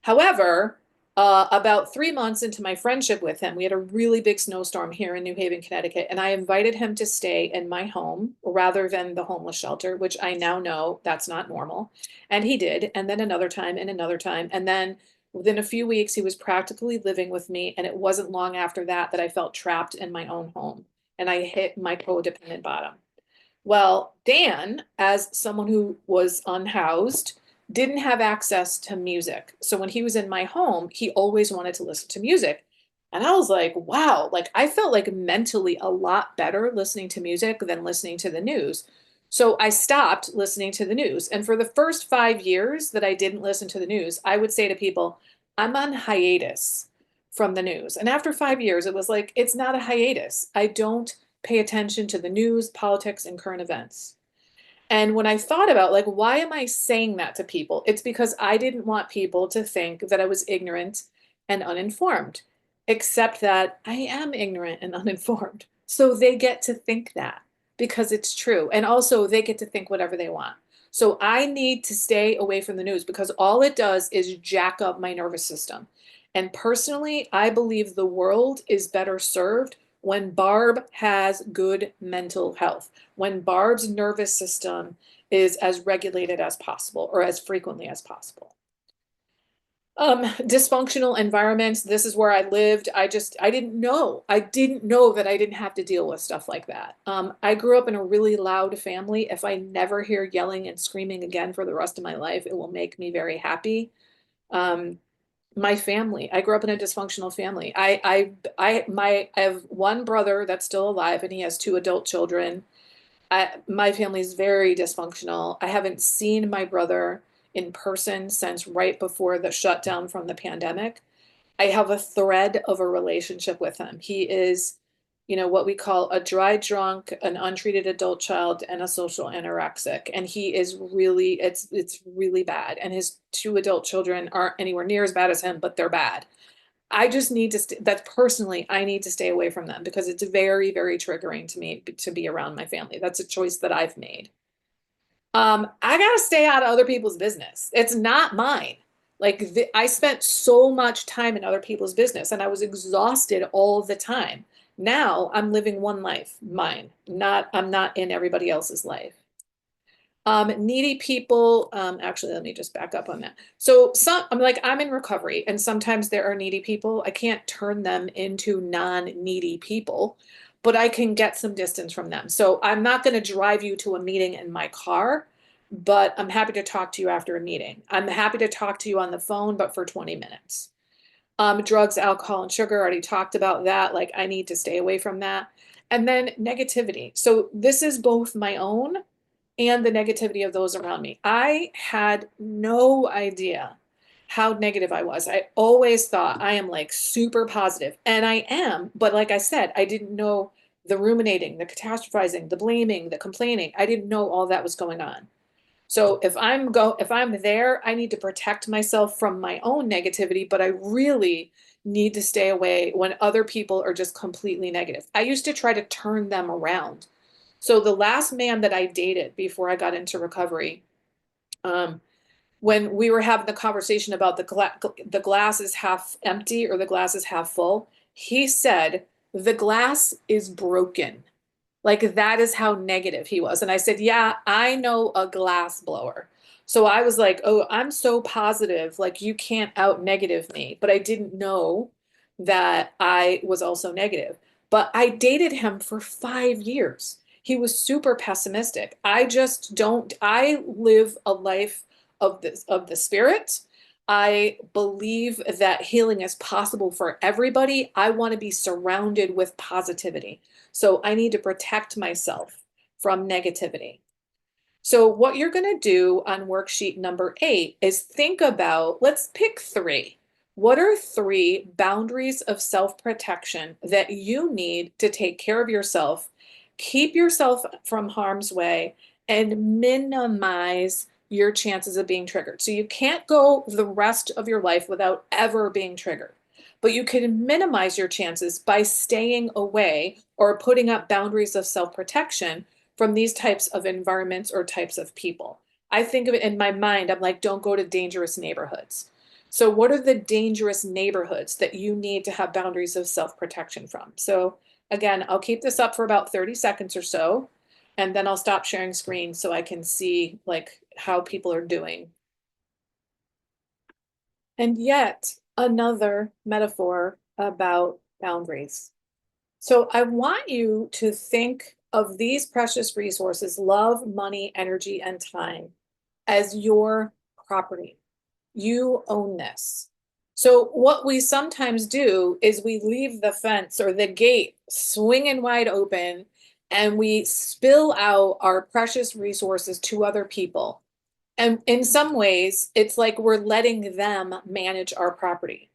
However, about 3 months into my friendship with him, we had a really big snowstorm here in New Haven, Connecticut, and I invited him to stay in my home rather than the homeless shelter, which I now know that's not normal. And he did. And then another time and another time. And then within a few weeks, he was practically living with me. And it wasn't long after that that I felt trapped in my own home and I hit my codependent bottom. Well, Dan, as someone who was unhoused, didn't have access to music. So when he was in my home, he always wanted to listen to music. And I was like, wow, like I felt like mentally a lot better listening to music than listening to the news. So I stopped listening to the news. And for the first 5 years that I didn't listen to the news, I would say to people, I'm on hiatus from the news. And after 5 years, it was like, it's not a hiatus. I don't pay attention to the news, politics, and current events. And when I thought about, like, why am I saying that to people? It's because I didn't want people to think that I was ignorant and uninformed, except that I am ignorant and uninformed. So they get to think that because it's true. And also they get to think whatever they want. So I need to stay away from the news because all it does is jack up my nervous system. And personally, I believe the world is better served when Barb has good mental health, when Barb's nervous system is as regulated as possible or as frequently as possible. Dysfunctional environments. This is where I lived. I didn't know. I didn't know that I didn't have to deal with stuff like that. I grew up in a really loud family. If I never hear yelling and screaming again for the rest of my life, it will make me very happy. Um, my family. I grew up in a dysfunctional family. I have one brother that's still alive, and he has two adult children. My family is very dysfunctional. I haven't seen my brother in person since right before the shutdown from the pandemic. I have a thread of a relationship with him. He is, what we call a dry drunk, an untreated adult child, and a social anorexic. And he is really, it's really bad. And his two adult children aren't anywhere near as bad as him, but they're bad. I just need to, that's personally, I need to stay away from them because it's very, very triggering to me to be around my family. That's a choice that I've made. I gotta stay out of other people's business. It's not mine. Like I spent so much time in other people's business and I was exhausted all the time. Now I'm living one life, mine. I'm not in everybody else's life. Needy people, actually, let me just back up on that. So I'm in recovery and sometimes there are needy people. I can't turn them into non-needy people, but I can get some distance from them. So I'm not going to drive you to a meeting in my car, but I'm happy to talk to you after a meeting. I'm happy to talk to you on the phone, but for 20 minutes. Drugs, alcohol, and sugar, already talked about that. Like I need to stay away from that. And then negativity. So this is both my own and the negativity of those around me. I had no idea how negative I was. I always thought I am like super positive, and I am, but like I said, I didn't know the ruminating, the catastrophizing, the blaming, the complaining. I didn't know all that was going on. So if I'm there, I need to protect myself from my own negativity, but I really need to stay away when other people are just completely negative. I used to try to turn them around. So the last man that I dated before I got into recovery, um, when we were having the conversation about the glass is half empty or the glass is half full, he said, the glass is broken. Like that is how negative he was. And I said, yeah, I know a glass blower. So I was like, oh, I'm so positive. Like you can't out negative me. But I didn't know that I was also negative. But I dated him for 5 years. He was super pessimistic. I just don't, I live a life of the spirit. I believe that healing is possible for everybody. I want to be surrounded with positivity. So I need to protect myself from negativity. So what you're going to do on worksheet number 8 is think about, let's pick 3. What are 3 boundaries of self-protection that you need to take care of yourself, keep yourself from harm's way, and minimize your chances of being triggered? So you can't go the rest of your life without ever being triggered, but you can minimize your chances by staying away or putting up boundaries of self-protection from these types of environments or types of people. I think of it in my mind, I'm like, don't go to dangerous neighborhoods. So what are the dangerous neighborhoods that you need to have boundaries of self-protection from? So again, I'll keep this up for about 30 seconds or so, and then I'll stop sharing screen so I can see like how people are doing. And yet another metaphor about boundaries. So I want you to think of these precious resources, love, money, energy, and time, as your property. You own this. So what we sometimes do is we leave the fence or the gate swinging wide open and we spill out our precious resources to other people. And in some ways, it's like we're letting them manage our property.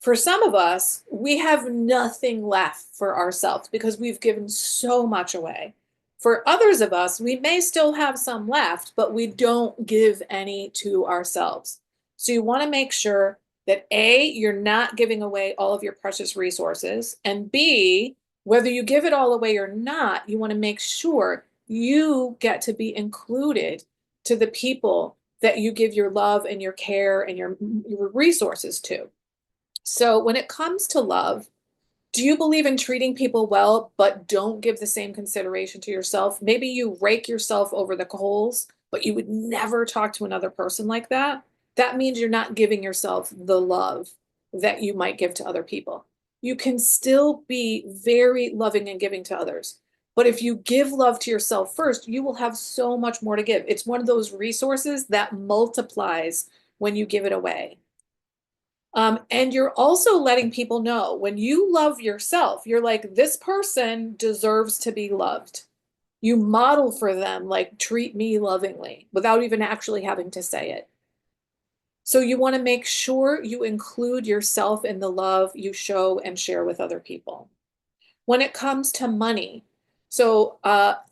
For some of us, we have nothing left for ourselves because we've given so much away. For others of us, we may still have some left, but we don't give any to ourselves. So you want to make sure that A, you're not giving away all of your precious resources, and B, whether you give it all away or not, you want to make sure you get to be included to the people that you give your love and your care and your resources to. So when it comes to love, do you believe in treating people well, but don't give the same consideration to yourself? Maybe you rake yourself over the coals, but you would never talk to another person like that. That means you're not giving yourself the love that you might give to other people. You can still be very loving and giving to others. But if you give love to yourself first, you will have so much more to give. It's one of those resources that multiplies when you give it away. And you're also letting people know when you love yourself, you're like, this person deserves to be loved. You model for them, like, treat me lovingly without even actually having to say it. So you want to make sure you include yourself in the love you show and share with other people. When it comes to money, so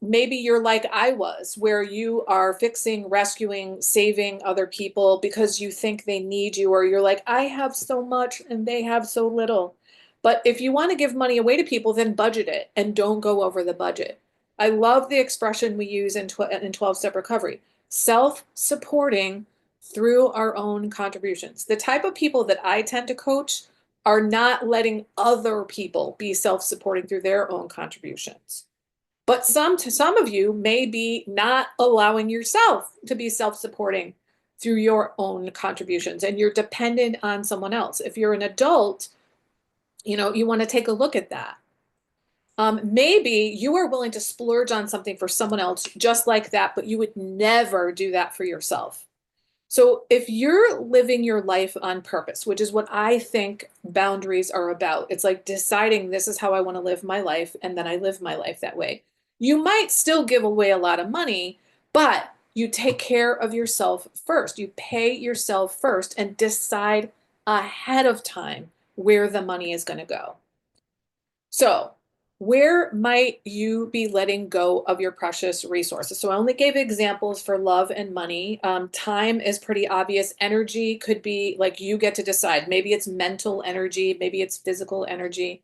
maybe you're like I was, where you are fixing, rescuing, saving other people because you think they need you, or you're like, I have so much and they have so little. But if you want to give money away to people, then budget it and don't go over the budget. I love the expression we use in 12-step recovery, self-supporting through our own contributions. The type of people that I tend to coach are not letting other people be self-supporting through their own contributions. But some of you may be not allowing yourself to be self-supporting through your own contributions, and you're dependent on someone else. If you're an adult, you want to take a look at that. Maybe you are willing to splurge on something for someone else just like that, but you would never do that for yourself. So if you're living your life on purpose, which is what I think boundaries are about, it's like deciding this is how I want to live my life, and then I live my life that way. You might still give away a lot of money, but you take care of yourself first. You pay yourself first and decide ahead of time where the money is going to go. So where might you be letting go of your precious resources? So I only gave examples for love and money. Time is pretty obvious. Energy could be like you get to decide. Maybe it's mental energy, maybe it's physical energy.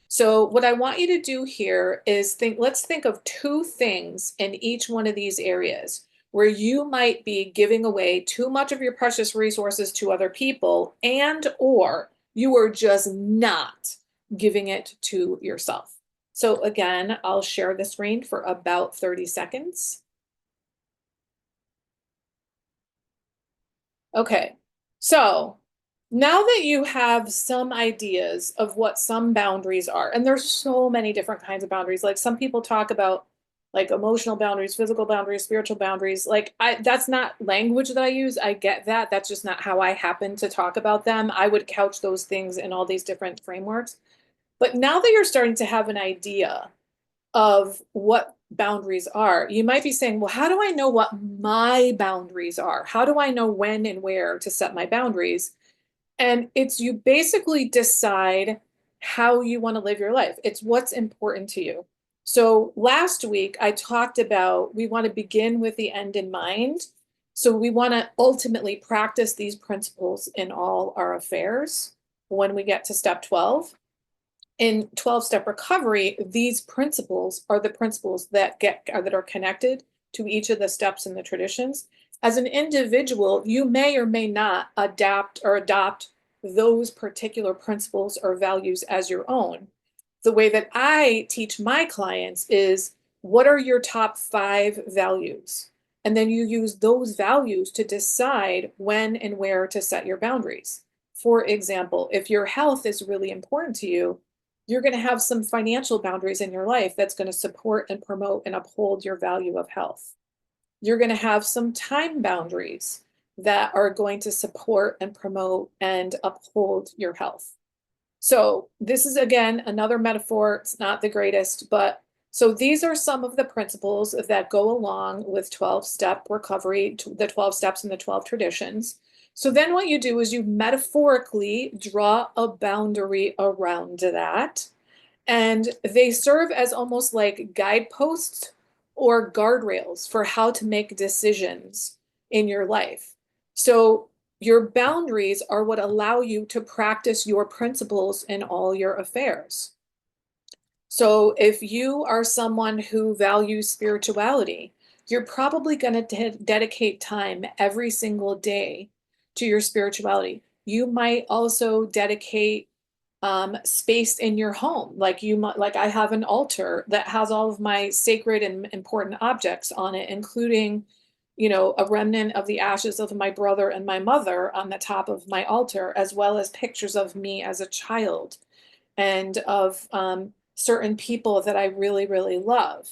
So what I want you to do here is let's think of two things in each one of these areas where you might be giving away too much of your precious resources to other people, and or you are just not giving it to yourself. So again, I'll share the screen for about 30 seconds. Okay, so now that you have some ideas of what some boundaries are, and there's so many different kinds of boundaries. Like some people talk about like emotional boundaries, physical boundaries, spiritual boundaries. Like that's not language that I use. I get that. That's just not how I happen to talk about them. I would couch those things in all these different frameworks. But now that you're starting to have an idea of what boundaries are, you might be saying, well, how do I know what my boundaries are? How do I know when and where to set my boundaries? And it's you basically decide how you want to live your life. It's what's important to you. So last week I talked about we want to begin with the end in mind. So we want to ultimately practice these principles in all our affairs when we get to step 12. In 12-step recovery, these principles are the principles that are connected to each of the steps in the traditions. As an individual, you may or may not adapt or adopt those particular principles or values as your own. The way that I teach my clients is, what are your top 5 values? And then you use those values to decide when and where to set your boundaries. For example, if your health is really important to you, you're going to have some financial boundaries in your life that's going to support and promote and uphold your value of health. You're going to have some time boundaries that are going to support and promote and uphold your health. So this is, again, another metaphor. It's not the greatest, but so these are some of the principles that go along with 12-step recovery, the 12 steps and the 12 traditions. So then what you do is you metaphorically draw a boundary around that. And they serve as almost like guideposts or guardrails for how to make decisions in your life. So your boundaries are what allow you to practice your principles in all your affairs. So if you are someone who values spirituality, you're probably going to dedicate time every single day to your spirituality. You might also dedicate space in your home. Like you might, like I have an altar that has all of my sacred and important objects on it, including, a remnant of the ashes of my brother and my mother on the top of my altar, as well as pictures of me as a child and of certain people that I really, really love.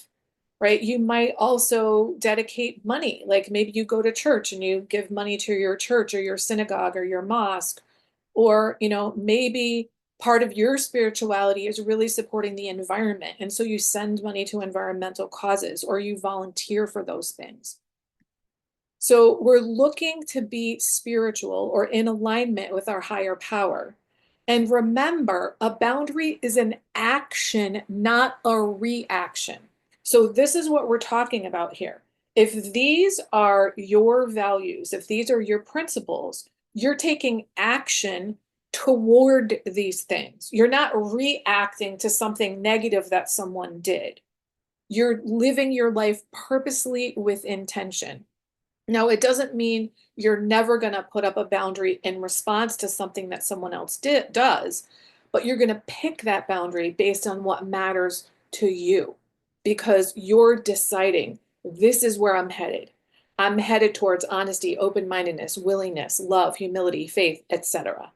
Right? You might also dedicate money. Like maybe you go to church and you give money to your church or your synagogue or your mosque, or, maybe part of your spirituality is really supporting the environment. And so you send money to environmental causes or you volunteer for those things. So we're looking to be spiritual or in alignment with our higher power. And remember, a boundary is an action, not a reaction. So this is what we're talking about here. If these are your values, if these are your principles, you're taking action toward these things. You're not reacting to something negative that someone did. You're living your life purposely with intention. Now, it doesn't mean you're never going to put up a boundary in response to something that someone else does, but you're going to pick that boundary based on what matters to you because you're deciding this is where I'm headed. I'm headed towards honesty, open-mindedness, willingness, love, humility, faith, etc.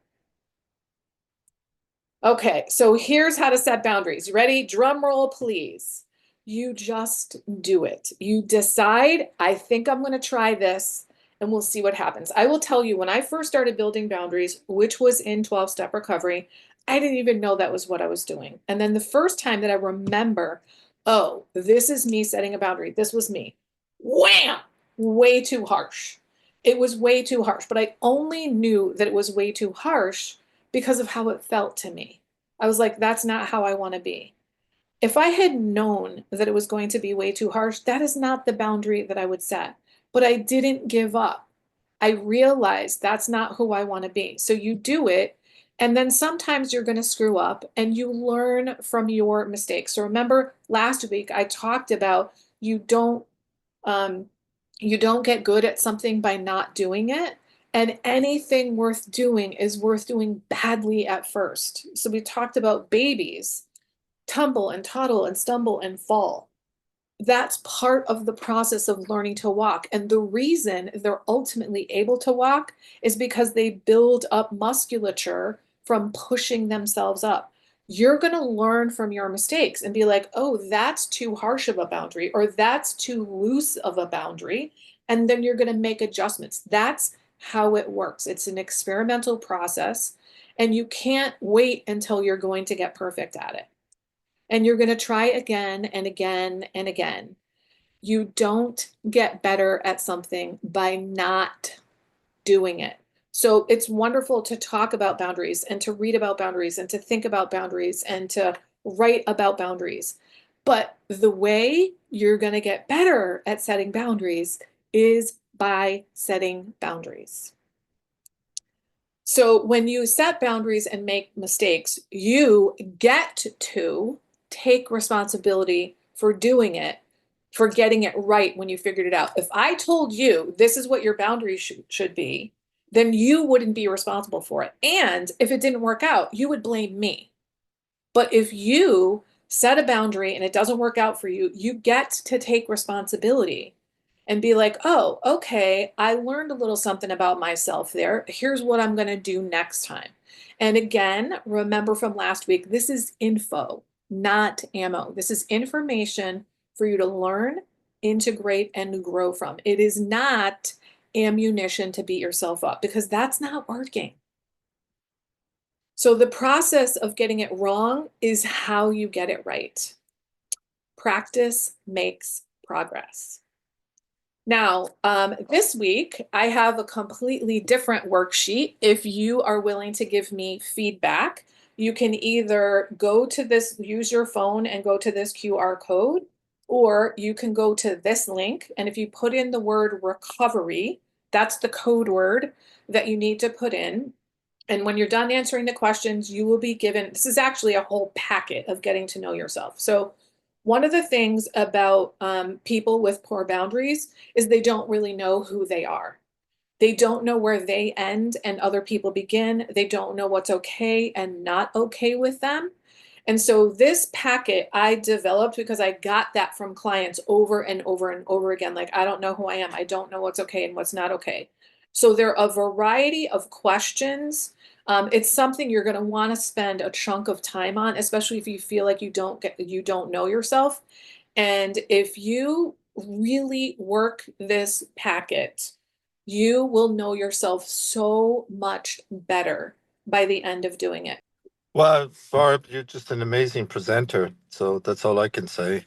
Okay, so here's how to set boundaries. You ready? Drum roll, please. You just do it. You decide, I think I'm going to try this, and we'll see what happens. I will tell you, when I first started building boundaries, which was in 12-step recovery, I didn't even know that was what I was doing. And then the first time that I remember, oh, this is me setting a boundary. This was me. Wham! Way too harsh. It was way too harsh, but I only knew that it was way too harsh because of how it felt to me. I was like, that's not how I want to be. If I had known that it was going to be way too harsh, that is not the boundary that I would set. But I didn't give up. I realized that's not who I want to be. So you do it, and then sometimes you're going to screw up and you learn from your mistakes. So remember last week I talked about you don't um, you don't get good at something by not doing it. And anything worth doing is worth doing badly at first. So we talked about babies tumble and toddle and stumble and fall. That's part of the process of learning to walk. And the reason they're ultimately able to walk is because they build up musculature from pushing themselves up. You're going to learn from your mistakes and be like, oh, that's too harsh of a boundary, or that's too loose of a boundary. And then you're going to make adjustments. That's how it works. It's an experimental process, and you can't wait until you're going to get perfect at it. And you're going to try again and again and again. You don't get better at something by not doing it. So it's wonderful to talk about boundaries and to read about boundaries and to think about boundaries and to write about boundaries. But the way you're going to get better at setting boundaries is by setting boundaries. So when you set boundaries and make mistakes, you get to take responsibility for doing it, for getting it right when you figured it out. If I told you this is what your boundaries should be, then you wouldn't be responsible for it. And if it didn't work out, you would blame me. But if you set a boundary and it doesn't work out for you, you get to take responsibility and be like, oh, okay, I learned a little something about myself there. Here's what I'm going to do next time. And again, remember from last week, this is info, not ammo. This is information for you to learn, integrate, and grow from. It is not ammunition to beat yourself up, because that's not working. So the process of getting it wrong is how you get it right. Practice makes progress. Now, this week, I have a completely different worksheet. If you are willing to give me feedback, you can either go to this, use your phone and go to this QR code, or you can go to this link. And if you put in the word recovery, that's the code word that you need to put in. And when you're done answering the questions, you will be given, this is actually a whole packet of getting to know yourself. So one of the things about people with poor boundaries is they don't really know who they are. They don't know where they end and other people begin. They don't know what's okay and not okay with them. And so this packet I developed because I got that from clients over and over and over again. Like, I don't know who I am. I don't know what's okay and what's not okay. So there are a variety of questions. It's something you're going to want to spend a chunk of time on, especially if you feel like you don't know yourself. And if you really work this packet, you will know yourself so much better by the end of doing it.
Well, Barb, you're just an amazing presenter. So that's all I can say.